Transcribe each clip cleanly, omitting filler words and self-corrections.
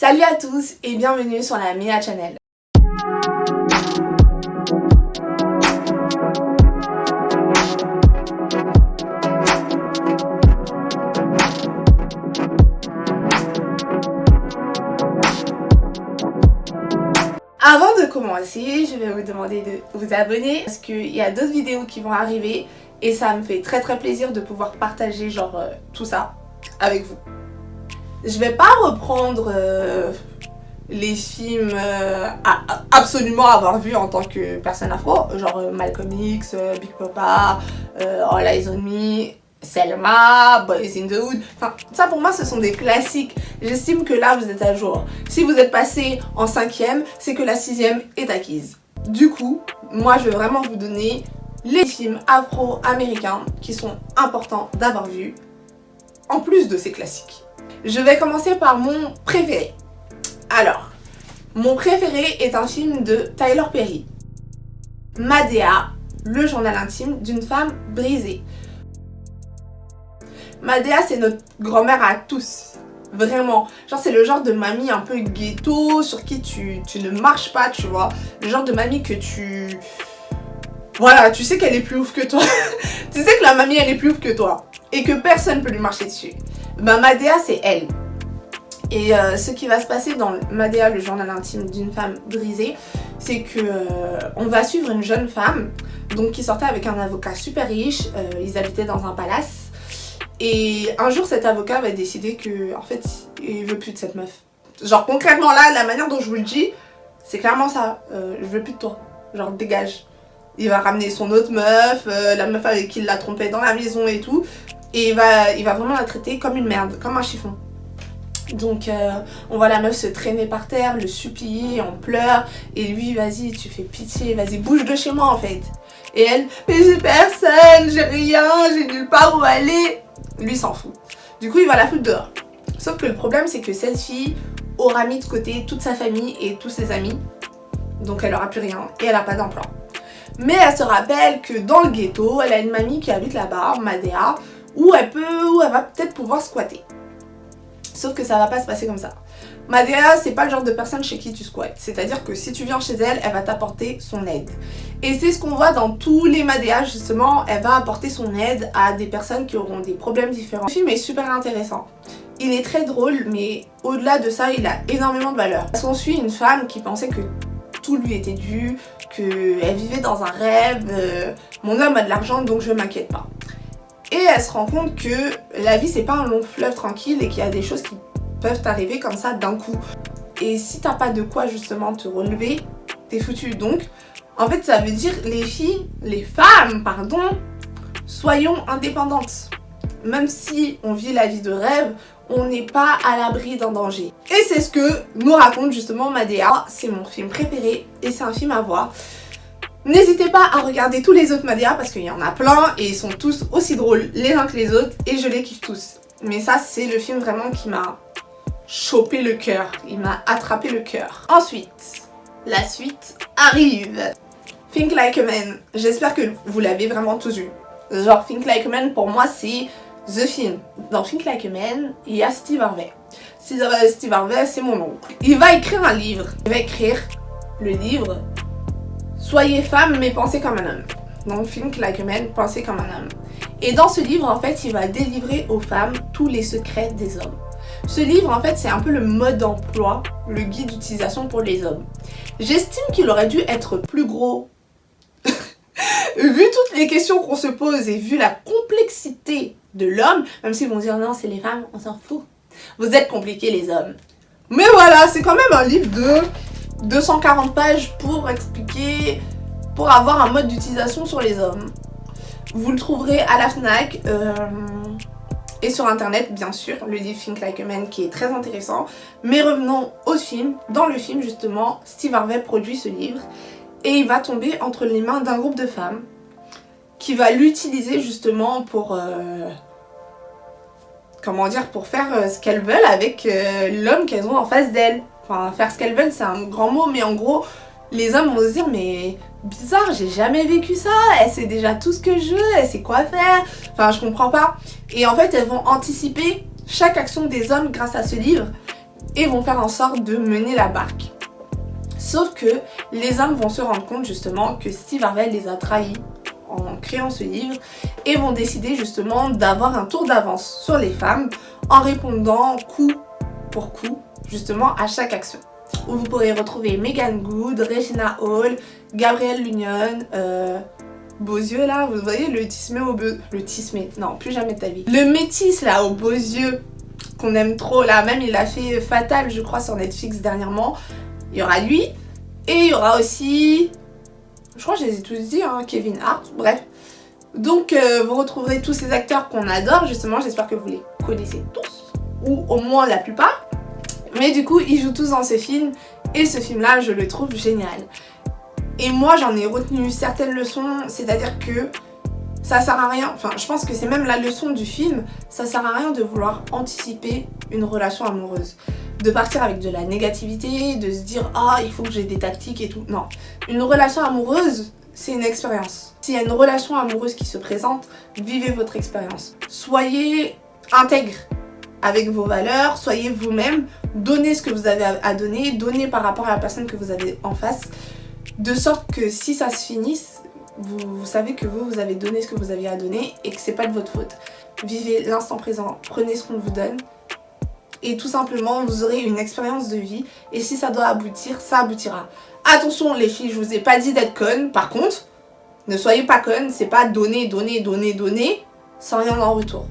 Salut à tous et bienvenue sur la Mia Channel. Avant de commencer, je vais vous demander de vous abonner parce qu'il y a d'autres vidéos qui vont arriver et ça me fait très plaisir de pouvoir partager tout ça avec vous. Je vais pas reprendre les films à absolument avoir vu en tant que personne afro, genre Malcolm X, Big Papa, All Eyes on Me, Selma, Boys in the Hood. Enfin, ça pour moi ce sont des classiques. J'estime que là vous êtes à jour. Si vous êtes passé en 5e, c'est que la 6e est acquise. Du coup, moi je vais vraiment vous donner les films afro-américains qui sont importants d'avoir vus, en plus de ces classiques. Je vais commencer par mon préféré. Alors, mon préféré est un film de Tyler Perry. Madea, le journal intime d'une femme brisée. Madea, c'est notre grand-mère à tous. Vraiment. Genre, c'est le genre de mamie un peu ghetto, sur qui tu ne marches pas, tu vois. Le genre de mamie que tu... Voilà, tu sais qu'elle est plus ouf que toi. Tu sais que la mamie, elle est plus ouf que toi. Et que personne peut lui marcher dessus. Ben, Madea, c'est elle. Et ce qui va se passer dans Madea, le journal intime d'une femme brisée, c'est que on va suivre une jeune femme donc, qui sortait avec un avocat super riche. Ils habitaient dans un palace. Et un jour, cet avocat va décider que, en fait, il veut plus de cette meuf. Genre, concrètement, là, la manière dont je vous le dis, c'est clairement ça. Je veux plus de toi. Genre, dégage. Il va ramener son autre meuf, la meuf avec qui il l'a trompée dans la maison et tout. Et il va vraiment la traiter comme une merde, comme un chiffon. Donc on voit la meuf se traîner par terre, le supplier en pleurs. Et lui, vas-y, tu fais pitié, vas-y, bouge de chez moi en fait. Et elle, mais j'ai personne, j'ai rien, j'ai nulle part où aller. Lui s'en fout. Du coup, il va la foutre dehors. Sauf que le problème, c'est que cette fille aura mis de côté toute sa famille et tous ses amis. Donc elle aura plus rien et elle a pas d'emploi. Mais elle se rappelle que dans le ghetto, elle a une mamie qui habite là-bas, Madea, où elle va peut-être pouvoir squatter. Sauf que ça va pas se passer comme ça. Madea, c'est pas le genre de personne chez qui tu squattes. C'est-à-dire que si tu viens chez elle, elle va t'apporter son aide. Et c'est ce qu'on voit dans tous les Madea, justement. Elle va apporter son aide à des personnes qui auront des problèmes différents. Le film est super intéressant. Il est très drôle, mais au-delà de ça, il a énormément de valeur. Parce qu'on suit une femme qui pensait que tout lui était dû, qu'elle vivait dans un rêve. Mon homme a de l'argent, donc je m'inquiète pas. Et elle se rend compte que la vie c'est pas un long fleuve tranquille et qu'il y a des choses qui peuvent t'arriver comme ça d'un coup. Et si t'as pas de quoi justement te relever, t'es foutu. Donc en fait ça veut dire les femmes, soyons indépendantes. Même si on vit la vie de rêve, on n'est pas à l'abri d'un danger. Et c'est ce que nous raconte justement Madea. C'est mon film préféré et c'est un film à voir. N'hésitez pas à regarder tous les autres Madea parce qu'il y en a plein et ils sont tous aussi drôles les uns que les autres et je les kiffe tous. Mais ça c'est le film vraiment qui m'a chopé le cœur, il m'a attrapé le cœur. Ensuite, la suite arrive. Think Like a Man, j'espère que vous l'avez vraiment tous vu. Genre Think Like a Man pour moi c'est the film. Dans Think Like a Man, il y a Steve Harvey. Steve Harvey c'est mon oncle. Il va écrire un livre. Il va écrire le livre Soyez femme mais pensez comme un homme. Donc Think Like a Man, pensez comme un homme. Et dans ce livre en fait il va délivrer aux femmes tous les secrets des hommes. Ce livre en fait c'est un peu le mode d'emploi, le guide d'utilisation pour les hommes. J'estime qu'il aurait dû être plus gros. Vu toutes les questions qu'on se pose et vu la complexité de l'homme, même s'ils vont dire non c'est les femmes, on s'en fout. Vous êtes compliqués les hommes. Mais voilà, c'est quand même un livre de 240 pages pour expliquer, pour avoir un mode d'utilisation sur les hommes. Vous le trouverez à la Fnac et sur internet bien sûr, le livre Think Like a Man qui est très intéressant. Mais revenons au film. Dans le film justement, Steve Harvey produit ce livre et il va tomber entre les mains d'un groupe de femmes qui va l'utiliser justement pour... pour faire ce qu'elles veulent avec l'homme qu'elles ont en face d'elles. Enfin, faire ce qu'elles veulent, c'est un grand mot, mais en gros, les hommes vont se dire, mais bizarre, j'ai jamais vécu ça, elle sait déjà tout ce que je veux, elle sait quoi faire, enfin, je comprends pas. Et en fait, elles vont anticiper chaque action des hommes grâce à ce livre. et vont faire en sorte de mener la barque. Sauf que les hommes vont se rendre compte justement que Steve Harvey les a trahis en créant ce livre et vont décider justement d'avoir un tour d'avance sur les femmes en répondant coup pour coup justement à chaque action. Où vous pourrez retrouver Megan Good, Regina Hall, Gabrielle Union, beaux yeux là, vous voyez le tismé au beau... Le tismé, non plus jamais de ta vie. Le métis là aux beaux yeux qu'on aime trop là, même il a fait Fatal je crois sur Netflix dernièrement. Il y aura lui et il y aura aussi, je crois que je les ai tous dit, hein, Kevin Hart, bref. Donc vous retrouverez tous ces acteurs qu'on adore justement, j'espère que vous les connaissez tous, ou au moins la plupart. Mais du coup ils jouent tous dans ce film et ce film là je le trouve génial. Et moi j'en ai retenu certaines leçons, c'est-à-dire que ça sert à rien, enfin je pense que c'est même la leçon du film, ça sert à rien de vouloir anticiper une relation amoureuse. De partir avec de la négativité, de se dire ah il faut que j'ai des tactiques et tout. Non, une relation amoureuse c'est une expérience. S'il y a une relation amoureuse qui se présente, vivez votre expérience. Soyez intègre avec vos valeurs, soyez vous-même, donnez ce que vous avez à donner, donnez par rapport à la personne que vous avez en face, de sorte que si ça se finisse, vous savez que vous avez donné ce que vous aviez à donner et que c'est pas de votre faute. Vivez l'instant présent, prenez ce qu'on vous donne et tout simplement vous aurez une expérience de vie et si ça doit aboutir, ça aboutira. Attention les filles, je vous ai pas dit d'être connes, par contre, ne soyez pas connes, c'est pas donner sans rien en retour.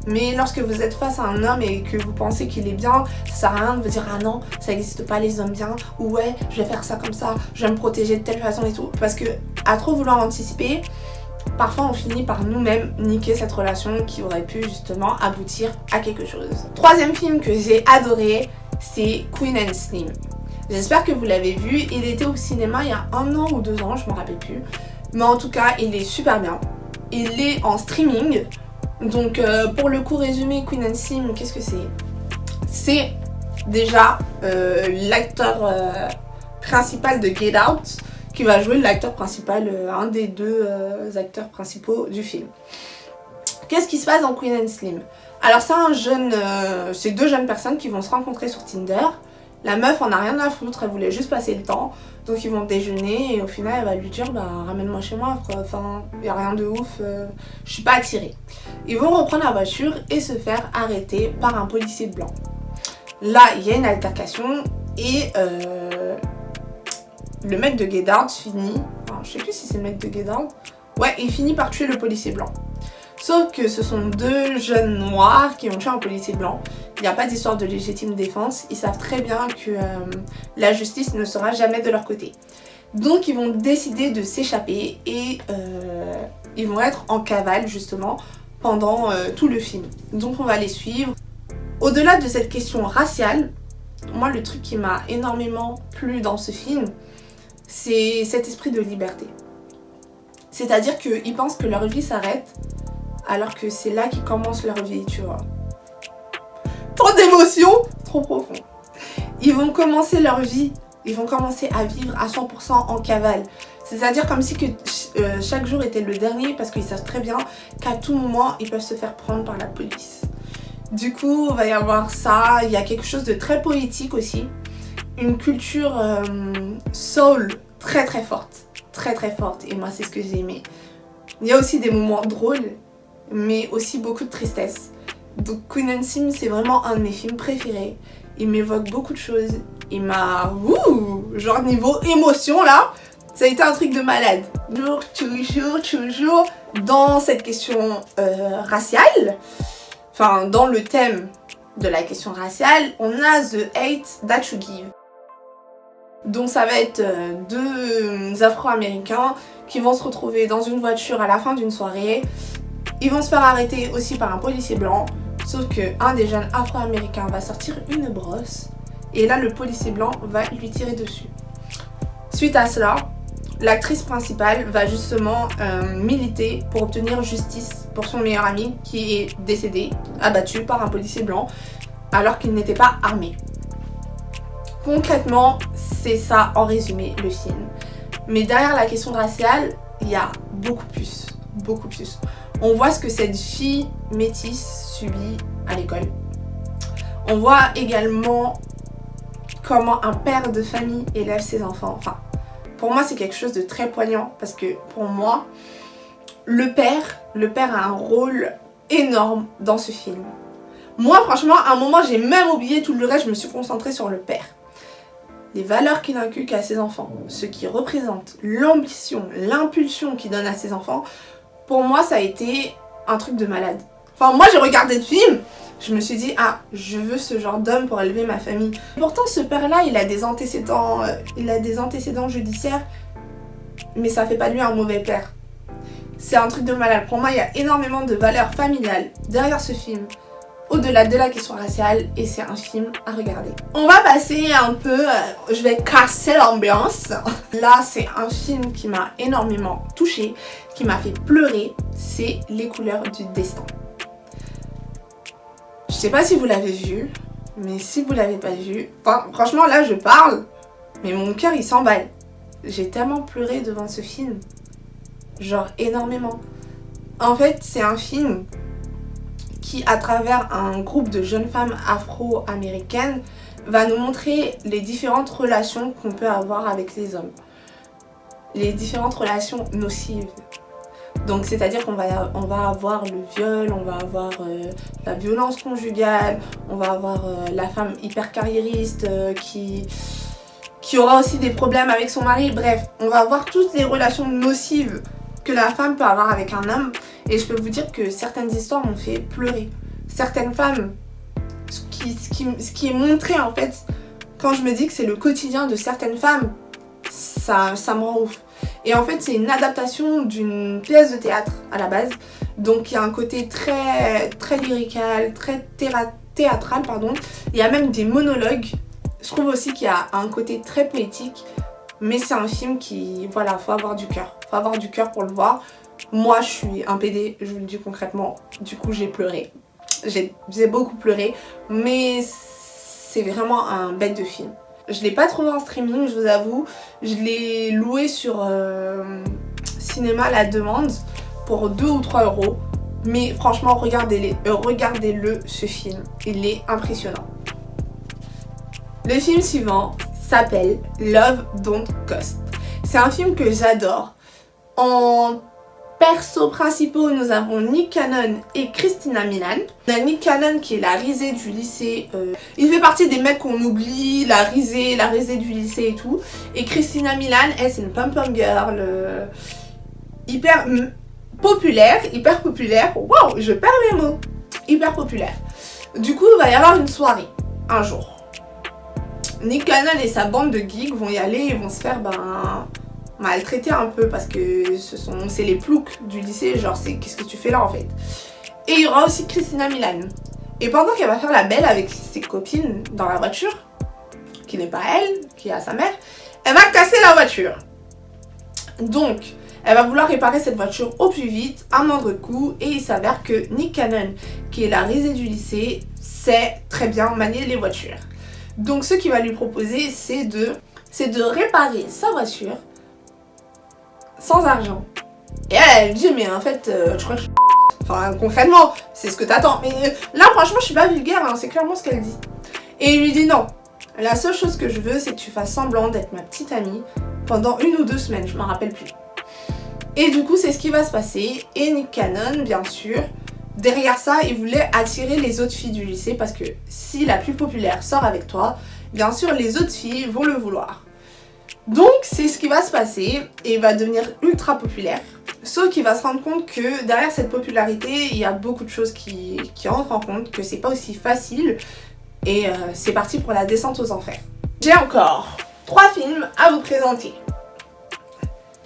Mais lorsque vous êtes face à un homme et que vous pensez qu'il est bien, ça sert à rien de vous dire ah non, ça n'existe pas les hommes bien, ou ouais, je vais faire ça comme ça, je vais me protéger de telle façon et tout. Parce que à trop vouloir anticiper, parfois on finit par nous-mêmes niquer cette relation qui aurait pu justement aboutir à quelque chose. Troisième film que j'ai adoré, c'est Queen and Slim. J'espère que vous l'avez vu, il était au cinéma il y a 1 an ou 2 ans, je me rappelle plus. Mais en tout cas, il est super bien. Il est en streaming. Donc pour le coup résumé, Queen and Slim, qu'est-ce que c'est? C'est déjà l'acteur principal de Get Out qui va jouer l'acteur principal, un des 2 acteurs principaux du film. Qu'est-ce qui se passe dans Queen and Slim? Alors c'est 2 jeunes personnes qui vont se rencontrer sur Tinder. La meuf en a rien à foutre, elle voulait juste passer le temps. Donc ils vont déjeuner et au final elle va lui dire bah ramène-moi chez moi quoi. Enfin y a rien de ouf, je suis pas attirée. Ils vont reprendre la voiture et se faire arrêter par un policier blanc. Là il y a une altercation et le mec de Get Out finit, enfin, je sais plus si c'est le mec de Get Out, ouais il finit par tuer le policier blanc. Sauf que ce sont 2 jeunes noirs qui ont tué un policier blanc. Il n'y a pas d'histoire de légitime défense. Ils savent très bien que la justice ne sera jamais de leur côté. Donc ils vont décider de s'échapper et ils vont être en cavale justement pendant tout le film. Donc on va les suivre. Au-delà de cette question raciale, moi le truc qui m'a énormément plu dans ce film, c'est cet esprit de liberté. C'est-à-dire qu'ils pensent que leur vie s'arrête alors que c'est là qu'ils commencent leur vie, tu vois. Trop d'émotions, trop profond. Ils vont commencer leur vie, ils vont commencer à vivre à 100% en cavale. C'est-à-dire comme si que, chaque jour était le dernier parce qu'ils savent très bien qu'à tout moment, ils peuvent se faire prendre par la police. Du coup, il va y avoir ça, il y a quelque chose de très poétique aussi. Une culture soul très très forte, et moi c'est ce que j'ai aimé. Il y a aussi des moments drôles, mais aussi beaucoup de tristesse. Donc Queen and Slim c'est vraiment un de mes films préférés. Il m'évoque beaucoup de choses. Il m'a... genre niveau émotion là, ça a été un truc de malade. Toujours dans cette question raciale, enfin dans le thème de la question raciale, on a The Hate That You Give. Donc ça va être 2 Afro-Américains qui vont se retrouver dans une voiture à la fin d'une soirée. Ils vont se faire arrêter aussi par un policier blanc, sauf qu'un des jeunes Afro-Américains va sortir une brosse et là le policier blanc va lui tirer dessus. Suite à cela, l'actrice principale va justement militer pour obtenir justice pour son meilleur ami qui est décédé, abattu par un policier blanc alors qu'il n'était pas armé. Concrètement, c'est ça en résumé le film. Mais derrière la question raciale, il y a beaucoup plus. On voit ce que cette fille métisse subit à l'école. On voit également comment un père de famille élève ses enfants. Enfin, pour moi, c'est quelque chose de très poignant parce que pour moi, le père a un rôle énorme dans ce film. Moi, franchement, à un moment, j'ai même oublié tout le reste, je me suis concentrée sur le père. Les valeurs qu'il inculque à ses enfants, ce qui représente, l'ambition, l'impulsion qu'il donne à ses enfants, pour moi, ça a été un truc de malade. Enfin, moi, j'ai regardé le film, je me suis dit, ah, je veux ce genre d'homme pour élever ma famille. Pourtant, ce père-là, il a des antécédents judiciaires, mais ça fait pas de lui un mauvais père. C'est un truc de malade. Pour moi, il y a énormément de valeurs familiales derrière ce film, au-delà de la question raciale, et c'est un film à regarder. On va passer un peu, je vais casser l'ambiance. Là, c'est un film qui m'a énormément touchée, qui m'a fait pleurer, c'est Les couleurs du destin. Je sais pas si vous l'avez vu, mais si vous l'avez pas vu, enfin, franchement là je parle, mais mon cœur il s'emballe. J'ai tellement pleuré devant ce film, genre énormément. En fait, c'est un film qui, à travers un groupe de jeunes femmes afro-américaines, va nous montrer les différentes relations qu'on peut avoir avec les hommes. Les différentes relations nocives. Donc c'est-à-dire qu'on va avoir le viol, on va avoir la violence conjugale, on va avoir la femme hyper carriériste qui aura aussi des problèmes avec son mari. Bref, on va avoir toutes les relations nocives que la femme peut avoir avec un homme. Et je peux vous dire que certaines histoires m'ont fait pleurer. Certaines femmes, ce qui est montré en fait, quand je me dis que c'est le quotidien de certaines femmes, ça me rend ouf. Et en fait, c'est une adaptation d'une pièce de théâtre à la base. Donc, il y a un côté très, très lyrical, très théâtral, pardon. Il y a même des monologues. Je trouve aussi qu'il y a un côté très poétique. Mais c'est un film qui, voilà, faut avoir du cœur. Faut avoir du cœur pour le voir. Moi, je suis un PD, je vous le dis concrètement. Du coup, j'ai pleuré. J'ai beaucoup pleuré. Mais c'est vraiment un bête de film. Je l'ai pas trouvé en streaming, je vous avoue. Je l'ai loué sur Cinéma à la demande pour 2 ou 3 euros. Mais franchement, regardez-le, ce film. Il est impressionnant. Le film suivant s'appelle Love Don't Cost. C'est un film que j'adore. En persos principaux, nous avons Nick Cannon et Christina Milian. On a Nick Cannon qui est la risée du lycée. Il fait partie des mecs qu'on oublie, la risée du lycée et tout. Et Christina Milian, elle, c'est une pom-pom girl hyper populaire. Waouh, je perds les mots. Hyper populaire. Du coup, il va y avoir une soirée, un jour. Nick Cannon et sa bande de geeks vont y aller et vont se faire maltraiter un peu parce que c'est les ploucs du lycée, genre c'est qu'est-ce que tu fais là en fait. Et il y aura aussi Christina Milian. Et pendant qu'elle va faire la belle avec ses copines dans la voiture, qui n'est pas elle, qui est à sa mère, elle va casser la voiture. Donc, elle va vouloir réparer cette voiture au plus vite, un moindre coût, et il s'avère que Nick Cannon, qui est la risée du lycée, sait très bien manier les voitures. Donc ce qu'il va lui proposer, c'est de réparer sa voiture sans argent. Et elle dit, mais en fait, je crois que je... Enfin, concrètement, c'est ce que t'attends. Mais là, franchement, je suis pas vulgaire, hein, c'est clairement ce qu'elle dit. Et il lui dit, non, la seule chose que je veux, c'est que tu fasses semblant d'être ma petite amie pendant 1 ou 2 semaines, je m'en rappelle plus. Et du coup, c'est ce qui va se passer. Et Nick Cannon, bien sûr, derrière ça, il voulait attirer les autres filles du lycée parce que si la plus populaire sort avec toi, bien sûr, les autres filles vont le vouloir. Donc, c'est ce qui va se passer et il va devenir ultra populaire. Sauf qu'il va se rendre compte que derrière cette popularité, il y a beaucoup de choses qui rentrent en compte, que c'est pas aussi facile. Et c'est parti pour la descente aux enfers. J'ai encore 3 films à vous présenter.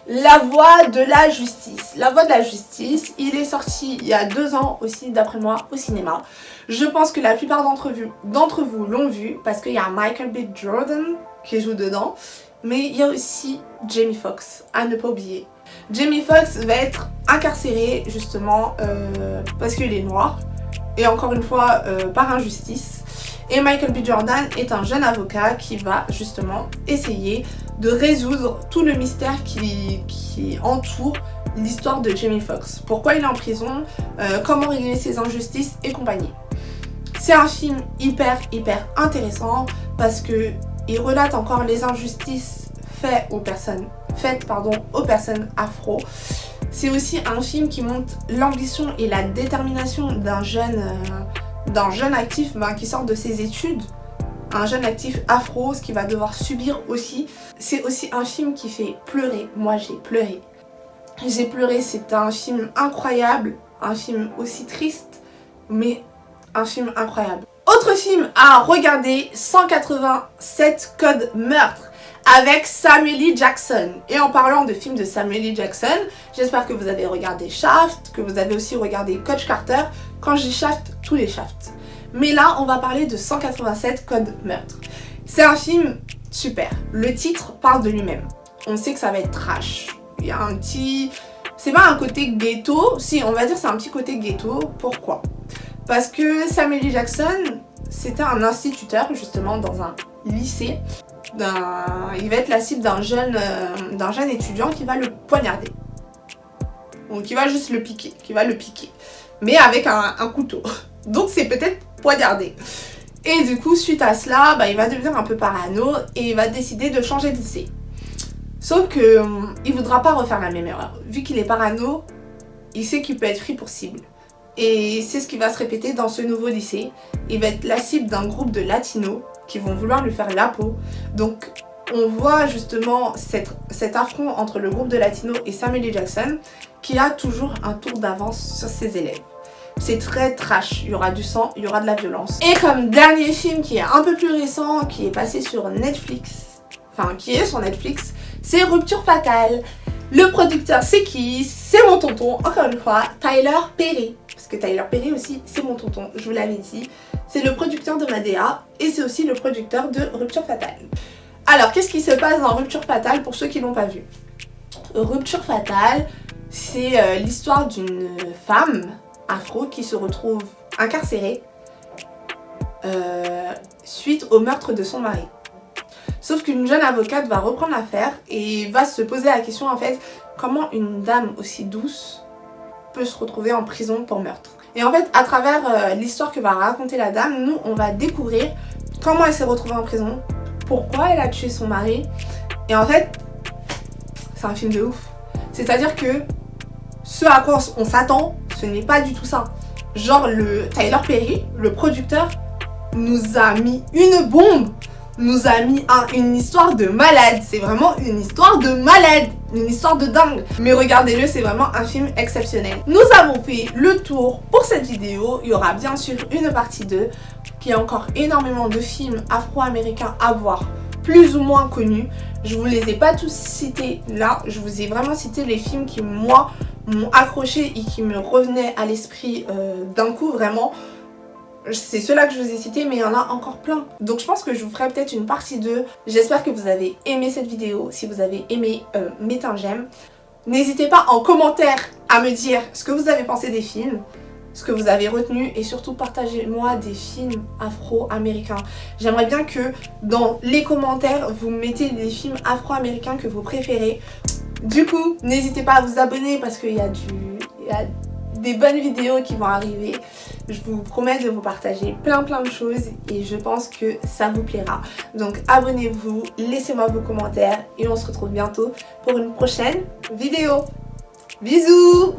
La Voix de la Justice. La Voix de la Justice, il est sorti il y a 2 ans aussi, d'après moi, au cinéma. Je pense que la plupart d'entre vous l'ont vu parce qu'il y a Michael B. Jordan qui joue dedans. Mais il y a aussi Jamie Foxx, à ne pas oublier. Jamie Foxx va être incarcéré justement parce qu'il est noir. Et encore une fois, par injustice. Et Michael B. Jordan est un jeune avocat qui va justement essayer de résoudre tout le mystère qui entoure l'histoire de Jamie Foxx. Pourquoi il est en prison, comment régler ses injustices et compagnie. C'est un film hyper intéressant parce que il relate encore les injustices faites aux personnes afro. C'est aussi un film qui montre l'ambition et la détermination d'un jeune actif qui sort de ses études. Un jeune actif afro, ce qu'il va devoir subir aussi. C'est aussi un film qui fait pleurer. Moi, j'ai pleuré. J'ai pleuré, c'est un film incroyable. Un film aussi triste, mais un film incroyable. Autre film à regarder, 187 codes meurtre avec Samuel L. Jackson. Et en parlant de films de Samuel L. Jackson, j'espère que vous avez regardé Shaft, que vous avez aussi regardé Coach Carter. Quand je dis Shaft, tous les Shafts. Mais là, on va parler de 187 codes meurtre. C'est un film super. Le titre parle de lui-même. On sait que ça va être trash. Il y a un petit... C'est pas un côté ghetto. Si, on va dire c'est un petit côté ghetto. Pourquoi ? Parce que Samuel L. Jackson, c'était un instituteur justement dans un lycée. Il va être la cible d'un jeune étudiant qui va le poignarder. Donc qui va juste le piquer. Mais avec un couteau. Donc c'est peut-être poignardé. Et du coup, suite à cela, il va devenir un peu parano et il va décider de changer de lycée. Sauf que il voudra pas refaire la même erreur. Vu qu'il est parano, il sait qu'il peut être pris pour cible. Et c'est ce qui va se répéter dans ce nouveau lycée. Il va être la cible d'un groupe de latinos qui vont vouloir lui faire la peau. Donc on voit justement cet affront entre le groupe de latinos et Samuel L. Jackson qui a toujours un tour d'avance sur ses élèves. C'est très trash, il y aura du sang, il y aura de la violence. Et comme dernier film qui est un peu plus récent, qui est passé sur Netflix, qui est sur Netflix, c'est Rupture Fatale. Le producteur c'est qui? C'est mon tonton, encore une fois, Tyler Perry. Parce que Tyler Perry aussi, c'est mon tonton, je vous l'avais dit. C'est le producteur de Madea et c'est aussi le producteur de Rupture Fatale. Alors, qu'est-ce qui se passe dans Rupture Fatale pour ceux qui l'ont pas vu? Rupture Fatale, c'est l'histoire d'une femme afro qui se retrouve incarcérée suite au meurtre de son mari. Sauf qu'une jeune avocate va reprendre l'affaire et va se poser la question en fait, comment une dame aussi douce peut se retrouver en prison pour meurtre. Et en fait, à travers l'histoire que va raconter la dame, nous on va découvrir comment elle s'est retrouvée en prison, pourquoi elle a tué son mari. Et en fait, c'est un film de ouf. C'est-à-dire que ce à quoi on s'attend, ce n'est pas du tout ça. Genre le Tyler Perry, le producteur, nous a mis une bombe, nous a mis une histoire de malade. C'est vraiment une histoire de malade, une histoire de dingue. Mais regardez-le, c'est vraiment un film exceptionnel. Nous avons fait le tour pour cette vidéo. Il y aura bien sûr une partie 2, qui a encore énormément de films afro-américains à voir, plus ou moins connus. Je vous les ai pas tous cités là, je vous ai vraiment cité les films qui moi m'ont accroché et qui me revenaient à l'esprit d'un coup vraiment. C'est ceux-là que je vous ai cités, mais il y en a encore plein. Donc je pense que je vous ferai peut-être une partie 2. J'espère que vous avez aimé cette vidéo. Si vous avez aimé, mettez un j'aime. N'hésitez pas en commentaire à me dire ce que vous avez pensé des films, ce que vous avez retenu, et surtout partagez-moi des films afro-américains. J'aimerais bien que dans les commentaires, vous mettez des films afro-américains que vous préférez. Du coup, n'hésitez pas à vous abonner parce qu'il y a des bonnes vidéos qui vont arriver. Je vous promets de vous partager plein de choses et je pense que ça vous plaira. Donc abonnez-vous, laissez-moi vos commentaires et on se retrouve bientôt pour une prochaine vidéo. Bisous!